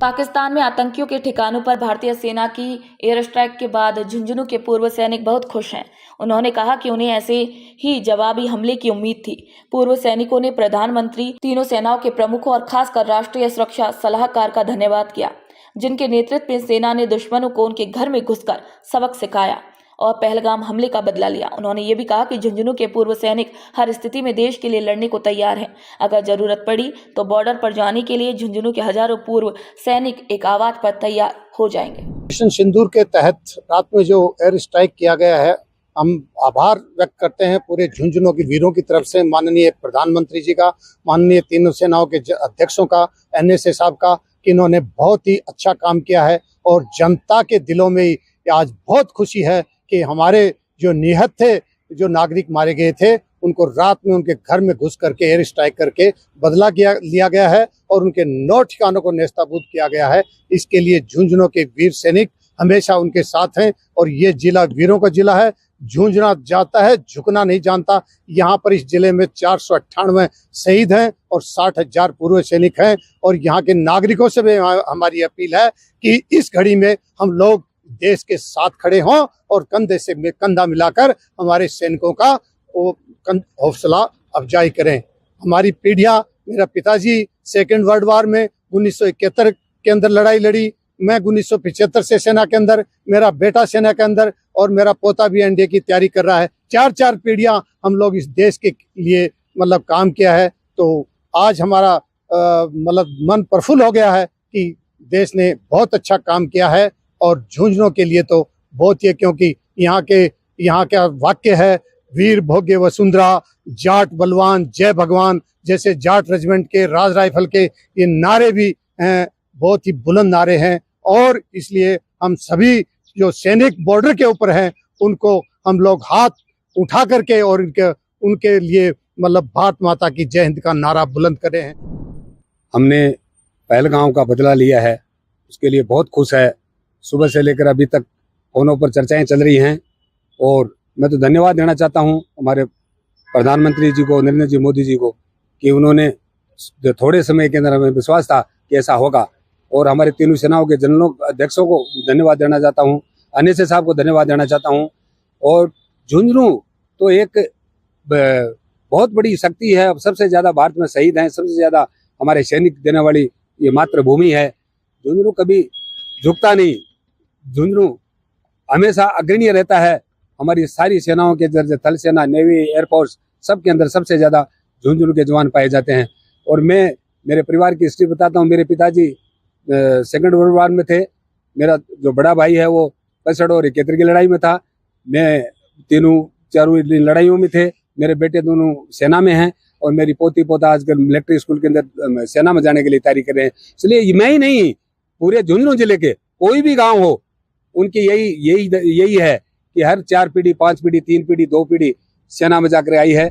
पाकिस्तान में आतंकियों के ठिकानों पर भारतीय सेना की एयर स्ट्राइक के बाद झुंझुनू के पूर्व सैनिक बहुत खुश हैं। उन्होंने कहा कि उन्हें ऐसे ही जवाबी हमले की उम्मीद थी। पूर्व सैनिकों ने प्रधानमंत्री, तीनों सेनाओं के प्रमुखों और खासकर राष्ट्रीय सुरक्षा सलाहकार का धन्यवाद किया, जिनके नेतृत्व में सेना ने दुश्मनों को उनके घर में घुसकर सबक सिखाया और पहलगाम हमले का बदला लिया। उन्होंने ये भी कहा कि झुंझुनू के पूर्व सैनिक हर स्थिति में देश के लिए लड़ने को तैयार हैं। अगर जरूरत पड़ी तो बॉर्डर पर जाने के लिए झुंझुनू के हजारों पूर्व सैनिक एक आवाज पर तैयार हो जाएंगे। मिशन सिंदूर के तहत रात में जो एयर स्ट्राइक किया गया है, हम आभार व्यक्त करते हैं पूरे झुंझुनू के वीरों की तरफ से, माननीय प्रधानमंत्री जी का, माननीय तीनों सेनाओं के अध्यक्षों का, NSA साहब का, कि इन्होंने बहुत ही अच्छा काम किया है। और जनता के दिलों में आज बहुत खुशी है कि हमारे जो निहत थे, जो नागरिक मारे गए थे, उनको रात में उनके घर में घुस करके एयर स्ट्राइक करके बदला लिया गया है और उनके 9 ठिकानों को नेस्ताबूद किया गया है। इसके लिए झुंझुनू के वीर सैनिक हमेशा उनके साथ हैं और ये जिला वीरों का जिला है। झुंझुना जाता है, झुकना नहीं जानता। यहाँ पर इस जिले में 498 शहीद हैं और 60,000 पूर्व सैनिक हैं। और यहाँ के नागरिकों से भी हमारी अपील है कि इस घड़ी में हम लोग देश के साथ खड़े हों और कंधे से कंधा मिलाकर हमारे सैनिकों का हौसला अफजाई करें। हमारी पीढ़ियां, मेरा पिताजी सेकेंड वर्ल्ड वॉर में 1971 के अंदर लड़ाई लड़ी, मैं 1975 से सेना के अंदर, मेरा बेटा सेना के अंदर और मेरा पोता भी NDA की तैयारी कर रहा है। 4 पीढ़ियां हम लोग इस देश के लिए काम किया है। तो आज हमारा मन प्रफुल्ल हो गया है कि देश ने बहुत अच्छा काम किया है। और झुंझुनू के लिए तो बहुत ही, क्योंकि यहाँ का वाक्य है, वीर भोग्य वसुंधरा, जाट बलवान जय भगवान, जैसे जाट रेजिमेंट के, राज राइफल के ये नारे भी हैं, बहुत ही बुलंद नारे हैं। और इसलिए हम सभी जो सैनिक बॉर्डर के ऊपर हैं, उनको हम लोग हाथ उठा करके और उनके लिए भारत माता की जय हिंद का नारा बुलंद कर रहे हैं। हमने पहलगाम का बदला लिया है, उसके लिए बहुत खुश है। सुबह से लेकर अभी तक फोनों पर चर्चाएं चल रही हैं और मैं तो धन्यवाद देना चाहता हूं हमारे प्रधानमंत्री जी को, नरेंद्र जी मोदी जी को, कि उन्होंने थोड़े समय के अंदर, हमें विश्वास था कि ऐसा होगा। और हमारे तीनों सेनाओं के जनरलों अध्यक्षों को धन्यवाद देना चाहता हूं, NSA साहब को धन्यवाद देना चाहता हूं। और झुंझुनू तो एक बहुत बड़ी शक्ति है। अब सबसे ज्यादा भारत में शहीद हैं, सबसे ज्यादा हमारे सैनिक देने वाली ये मातृभूमि है। झुंझुनू कभी झुकता नहीं, झुंझुनू हमेशा अग्रणीय रहता है। हमारी सारी सेनाओं के अंदर, थल सेना, नेवी, एयरफोर्स, सबके अंदर सबसे ज्यादा झुंझुनू के जवान पाए जाते हैं। और मैं मेरे परिवार की हिस्ट्री बताता हूँ। मेरे पिताजी सेकंड वर्ल्ड वॉर में थे, मेरा जो बड़ा भाई है वो 65 और 71 की लड़ाई में था, मैं चारों लड़ाइयों में थे, मेरे बेटे दोनों सेना में हैं और मेरी पोती पोता आजकल मिलिट्री स्कूल के अंदर सेना में जाने के लिए तैयारी कर रहे हैं। इसलिए मैं ही नहीं, पूरे झुंझुनू जिले के कोई भी गांव हो, उनकी यही है कि हर 4 पीढ़ी, 5 पीढ़ी, 3 पीढ़ी, 2 पीढ़ी सेना में जाकर आई है।